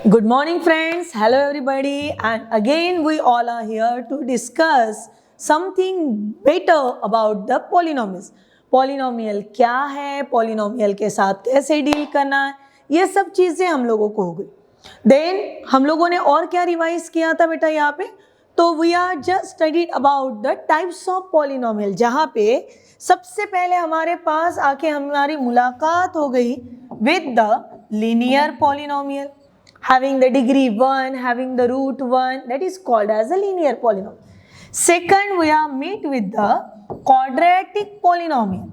Good morning friends, hello everybody, and again we all are here to discuss something better about the polynomials. Polynomial क्या है, polynomial के साथ कैसे deal करना है, ये सब चीज़ें हम लोगों को हो गई. Then हम लोगों ने और क्या रिवाइज किया था बेटा यहाँ पे, तो we are just studied about the types of polynomial, जहाँ पे सबसे पहले हमारे पास आके हमारी मुलाकात हो गई with the linear polynomial having the degree 1, having the root 1, that is called as a linear polynomial. Second, we are meet with the quadratic polynomial.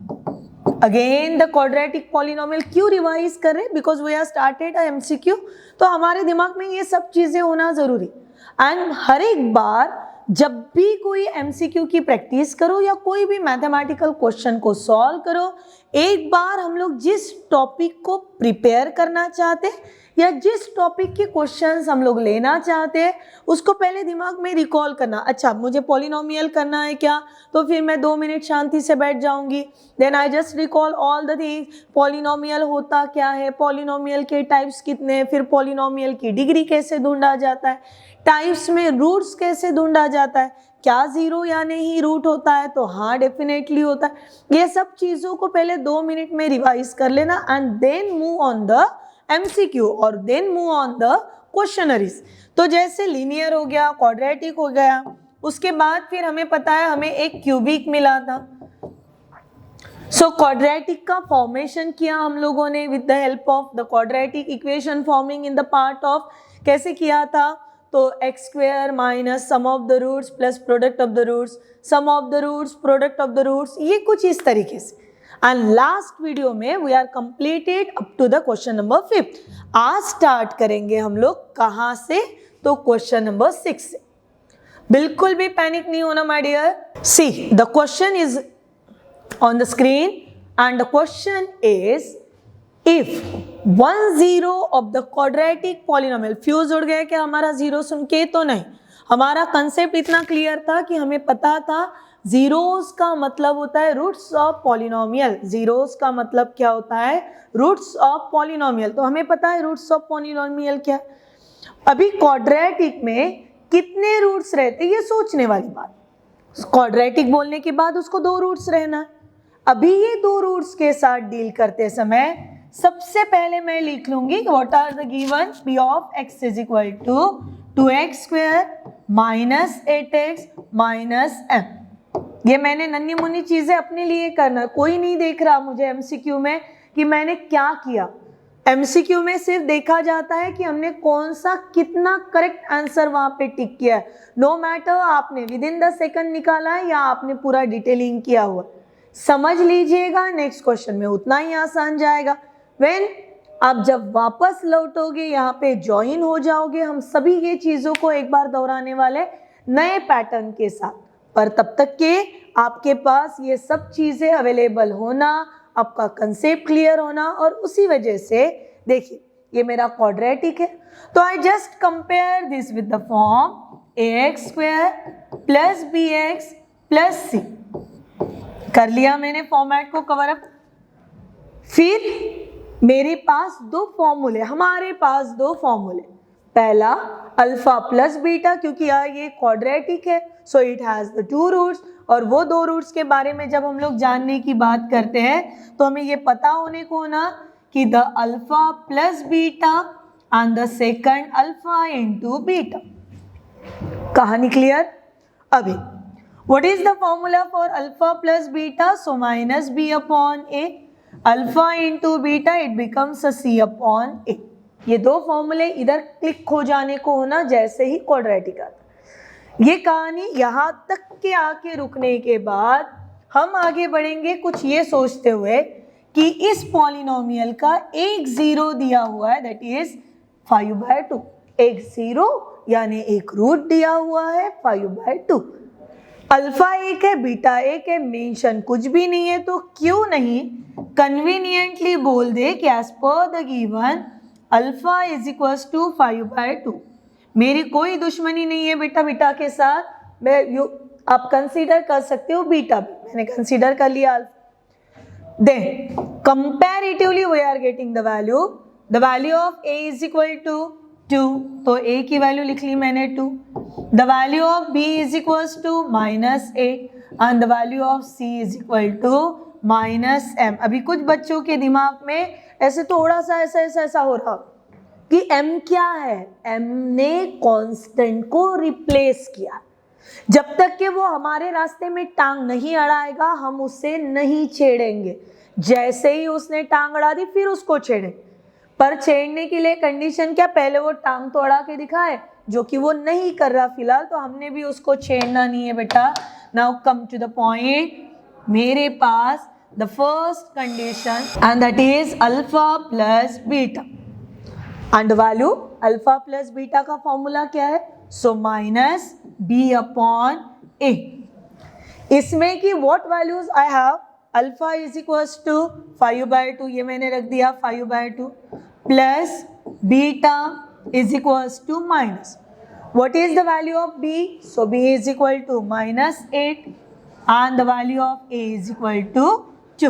Again the quadratic polynomial क्यों रिवाइज कर रहे हैं, because we have started a MCQ, तो हमारे दिमाग में ये सब चीज़ें होना ज़रूरी. एंड हर एक बार जब भी कोई MCQ की प्रैक्टिस करो या कोई भी मैथमेटिकल क्वेश्चन को सॉल्व करो, एक बार हम लोग जिस टॉपिक को प्रिपेयर करना चाहते या जिस टॉपिक के क्वेश्चंस हम लोग लेना चाहते हैं उसको पहले दिमाग में रिकॉल करना. अच्छा, मुझे पॉलिनोमियल करना है क्या, तो फिर मैं 2 मिनट शांति से बैठ जाऊंगी. Then I just recall all the things. Polynomial होता क्या है, पॉलिनोमियल के टाइप्स कितने हैं, फिर पॉलिनोमियल की डिग्री कैसे ढूंढा जाता है, टाइप्स में रूट्स कैसे ढूंढा जाता है, क्या जीरो या नहीं रूट होता है, तो हाँ डेफिनेटली होता है. ये सब चीज़ों को पहले 2 मिनट में रिवाइज कर लेना and then move on the MCQ और then move on the questionnaires. तो जैसे लीनियर हो गया, क्वाड्रेटिक हो गया, उसके बाद फिर हमें पता है हमें एक क्यूबिक मिला था. सो क्वाड्रेटिक का फॉर्मेशन किया हम लोगों ने with the help of the quadratic equation forming in the part of. कैसे किया था, तो x square minus sum of the roots plus product of the roots, sum of the roots product of the roots, ये कुछ इस तरीके से. And last video में we are completed up to the question number 5. आज start करेंगे हम लोग कहाँ से, तो क्वेश्चन नंबर 6 से. बिल्कुल भी पैनिक नहीं होना my dear. See the question is on the screen and the question is if 1 0 of the quadratic polynomial. Fuse उड़ गया क्या हमारा जीरो सुन के, तो नहीं. हमारा कंसेप्ट इतना क्लियर था कि हमें पता था जीरोस का मतलब होता है रूट्स ऑफ पॉलिनोमियल. जीरोस का मतलब क्या होता है, रूट्स ऑफ पॉलिनोमियल. तो हमें पता है रूट्स ऑफ पॉलिनोमियल क्या. अभी क्वाड्रेटिक में कितने रूट्स रहते, ये सोचने वाली बात. क्वाड्रेटिक बोलने के बाद उसको 2 रूट्स रहना है. अभी ये 2 रूट्स के साथ डील करते समय सबसे पहले मैं लिख लूंगी what are the given. P of x is equal to 2x square minus 8x minus m. ये मैंने नन्ही मुन्नी चीजें अपने लिए करना, कोई नहीं देख रहा मुझे MCQ में कि मैंने क्या किया. MCQ में सिर्फ देखा जाता है कि हमने कौन सा कितना करेक्ट आंसर वहां पे टिक किया है. नो मैटर आपने विद इन द सेकंड निकाला है या आपने पूरा डिटेलिंग किया हुआ. समझ लीजिएगा, नेक्स्ट क्वेश्चन में उतना ही आसान जाएगा. व्हेन आप जब वापस लौटोगे यहाँ पे ज्वाइन हो जाओगे, हम सभी ये चीज़ों को एक बार दोहराने वाले नए पैटर्न के साथ. पर तब तक के आपके पास ये सब चीज़ें अवेलेबल होना, आपका कंसेप्ट क्लियर होना, और उसी वजह से देखिए ये मेरा क्वाड्रेटिक है, तो I just compare this with the form ax square plus bx plus c. कर लिया मैंने फॉर्मेट को कवर अप. फिर मेरे पास 2 फॉर्मूले, हमारे पास 2 फॉर्मूले. पहला अल्फा प्लस बीटा, क्योंकि यार ये क्वाड्रेटिक है so it has the 2 roots. और वो 2 रूट्स के बारे में जब हम लोग जानने की बात करते हैं तो हमें ये पता होने को ना कि the alpha plus beta and the second alpha into beta. कहानी क्लियर. अभी what is the formula for alpha plus beta, so minus b upon a. Alpha into beta it becomes c upon a. ये 2 फॉर्मूले इधर click हो जाने को होना जैसे ही क्वाड्रेटिक आता. ये कहानी यहाँ तक के आके रुकने के बाद हम आगे बढ़ेंगे कुछ ये सोचते हुए कि इस पॉलिनोमियल का एक जीरो दिया हुआ है, दैट इज 5/2. एक जीरो यानी एक रूट दिया हुआ है 5/2. अल्फा 1 है, बीटा 1 है, मेंशन कुछ भी नहीं है, तो क्यों नहीं कन्वीनियंटली बोल दे कि एज पर the given alpha is equals to 5/2. मेरी कोई दुश्मनी नहीं है बेटा बीटा के साथ. आप कंसीडर कर सकते हो बीटा भी, मैंने कंसीडर कर लिया. Then comparatively we are getting the value. The value of a is equal to 2, तो a की वैल्यू लिख ली मैंने 2. The value of b is equal to -8 and the value of c is equal to -m. अभी कुछ बच्चों के दिमाग में ऐसे थोड़ा सा ऐसा हो रहा कि m क्या है, m ने कांस्टेंट को रिप्लेस किया. जब तक कि वो हमारे रास्ते में टांग नहीं अड़ाएगा हम उससे नहीं छेड़ेंगे. जैसे ही उसने टांग अड़ा दी फिर उसको छेड़े. पर छेड़ने के लिए कंडीशन क्या, पहले वो टांग तो अड़ा के दिखाए, जो कि वो नहीं कर रहा फिलहाल, तो हमने भी उसको छेड़ना नहीं है बेटा. Now come to the point. मेरे पास the first condition and that is alpha plus beta and value alpha plus beta का फॉर्मूला क्या है, so minus b upon a. इसमें की what values I have, alpha is equals to 5/2, ये मैंने रख दिया 5/2, plus beta is equals to minus. What is the value of b, so b is equal to -8 and the value of a is equal to 2.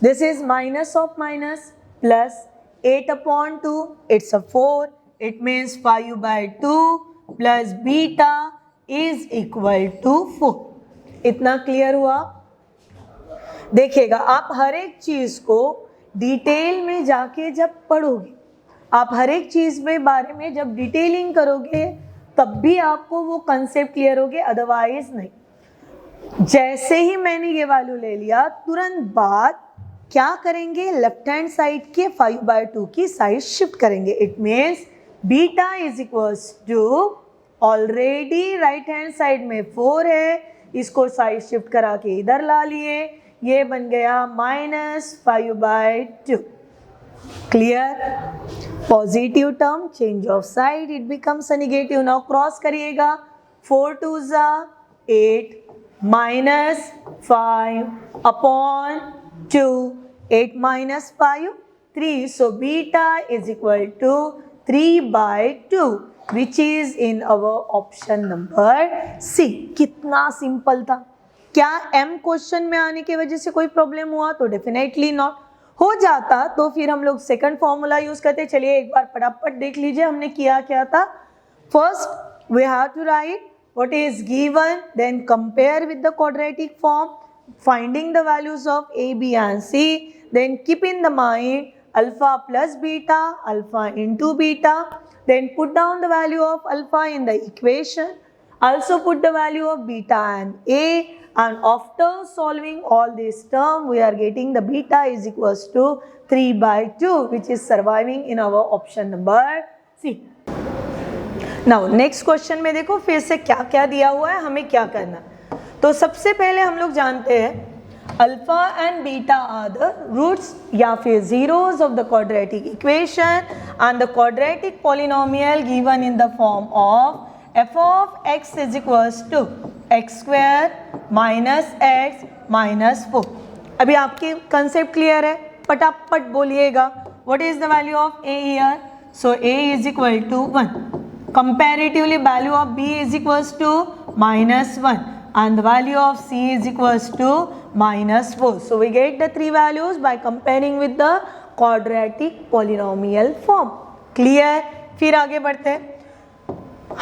This is minus of minus plus 8 upon 2, it's a 4, it means 5/2 plus beta is equal to 4. इतना clear हुआ. देखिएगा आप हर एक चीज को detail में जाके जब पढ़ोगे, आप हर एक चीज में बारे में जब डिटेलिंग करोगे तब भी आपको वो कंसेप्ट क्लियर होगे, अदरवाइज नहीं. जैसे ही मैंने ये वैल्यू ले लिया तुरंत बाद क्या करेंगे, लेफ्ट हैंड साइड के 5/2 की साइड शिफ्ट करेंगे. It means beta is equals to, already right hand side में 4 है, इसको साइड शिफ्ट करा के इधर ला लिए, ये बन गया -5/2. Clear. Positive term change of side, it becomes a negative. Now cross करिएगा, 4 2s 8 -5 upon 2, 8 minus 5, 3. So beta is equal to 3/2, which is in our option number C. कितना सिंपल था. क्या m क्वेश्चन में आने की वजह से कोई प्रॉब्लम हुआ, तो डेफिनेटली नॉट. हो जाता तो फिर हम लोग सेकंड फॉर्मूला यूज करते. चलिए एक बार फटाफट देख लीजिए हमने किया क्या था. First we have to write what is given, then compare with the quadratic form, finding the values of a, b and c, then keep in the mind alpha plus beta, alpha into beta, then put down the value of alpha in the equation, also put the value of beta and a, and after solving all this term we are getting the beta is equals to 3/2, which is surviving in our option number C. Now next question में देखो फिर से क्या क्या दिया हुआ है, हमें क्या करना. तो सबसे पहले हम लोग जानते हैं alpha and beta are the roots या फिर zeros of the quadratic equation and the quadratic polynomial given in the form of f of x is equals to x square minus x minus 4. अभी आपकी concept clear है, फटाफट बोलिएगा. What is the value of a here, so a is equal to 1. Comparatively value of b is equals to -1 and the value of c is equals to -4. So we get the three values by comparing with the quadratic polynomial form. Clear? फिर आगे बढ़ते हैं.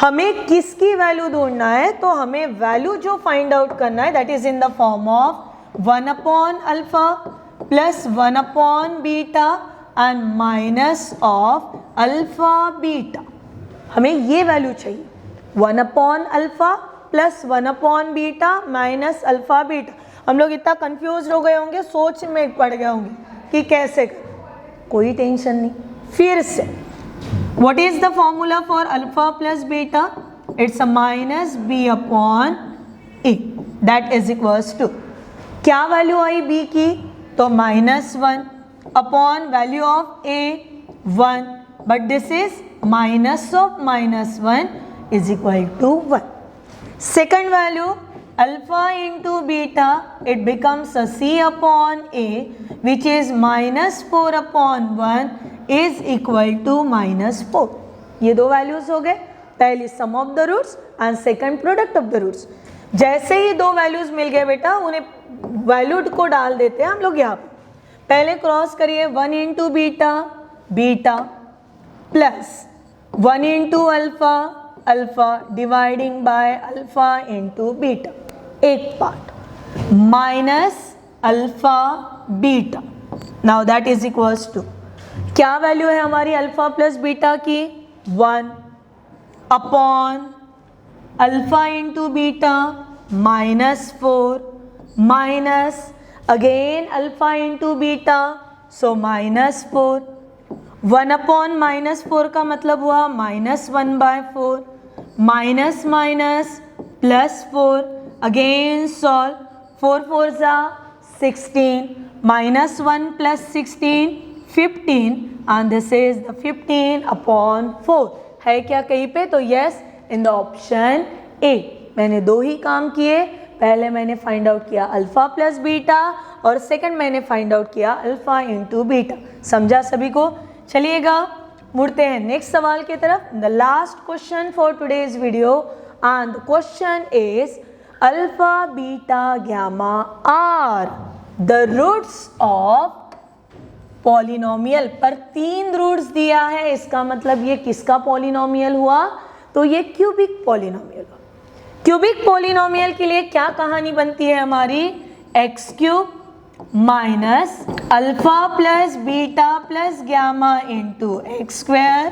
हमें किसकी value ढूंढना है, तो हमें वैल्यू जो फाइंड आउट करना है that is in the form of 1 upon alpha plus 1 upon beta and minus of alpha beta. हमें ये वैल्यू चाहिए 1 upon alpha plus 1 upon beta minus alpha beta. हम लोग इतना कंफ्यूज हो गए होंगे, सोच में पड़ गए होंगे कि कैसे करें. कोई टेंशन नहीं. फिर से what is the formula for alpha plus beta, it's a -b upon a that is equals to, क्या वैल्यू आई b की, तो -1 upon value of a 1, but this is minus of -1 is equal to 1. Second value alpha into beta, it becomes a c upon a, which is -4 upon 1 is equal to -4. ये दो values हो गए, पहली sum of the roots and second product of the roots. जैसे ही दो values मिल गए बेटा उन्हें वैल्यूड को डाल देते हैं हम लोग यहाँ पे. पहले क्रॉस करिए 1 into beta, beta plus 1 into alpha, alpha dividing by alpha into beta, एक part, minus alpha beta, now that is equals to, क्या वैल्यू है हमारी अल्फा प्लस बीटा की, 1 upon alpha into beta -4 minus again alpha into beta, so -4, 1 upon -4 का मतलब हुआ -1/4, minus minus +4, again solve, 4 4 जा 16, -1 + 16 15, and this is the 15/4 है क्या कहीं पे, तो yes in the option A. मैंने दो ही काम किए, पहले मैंने फाइंड आउट किया अल्फा प्लस बीटा और सेकंड मैंने फाइंड आउट किया अल्फा इंटू बीटा। समझा सभी को? चलिएगा मुड़ते हैं नेक्स्ट सवाल की तरफ। The last question for today's video and the question is alpha beta gamma are the roots of polynomial. पर 3 रूट्स दिया है, इसका मतलब ये किसका पॉलिनोमियल हुआ, तो ये क्यूबिक पॉलिनोमियल हुआ। क्यूबिक पॉलिनोमियल के लिए क्या कहानी बनती है हमारी, x cube minus alpha plus beta plus gamma into x square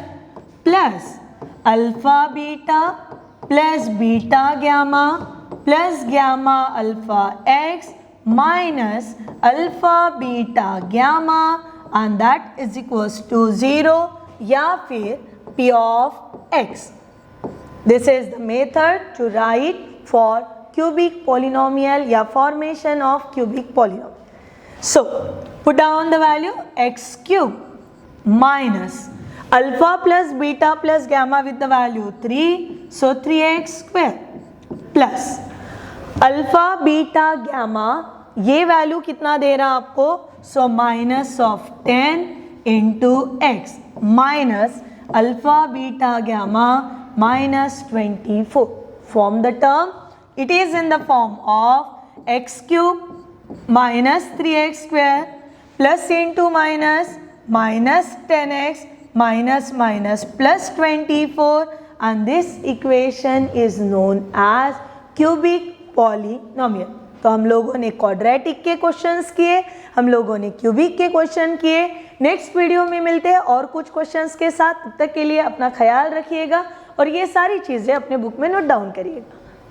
plus alpha beta plus beta gamma plus gamma alpha x minus alpha beta gamma and that is equals to 0 या फिर p of x. This is the method to write for cubic polynomial या formation of cubic polynomial. So put down the value x cube minus alpha plus beta plus gamma with the value 3, so 3x square plus alpha beta gamma, ये value कितना दे रहा आपको, so -10 into x minus alpha beta gamma -24. Form the term, it is in the form of x cube minus 3x square plus into minus -10x minus minus +24 and this equation is known as cubic polynomial. तो हम लोगों ने quadratic के questions किए, हम लोगों ने cubic के क्वेश्चन किए। नेक्स्ट वीडियो में मिलते हैं और कुछ क्वेश्चंस के साथ। तब तक के लिए अपना ख्याल रखिएगा और ये सारी चीज़ें अपने बुक में नोट डाउन करिएगा।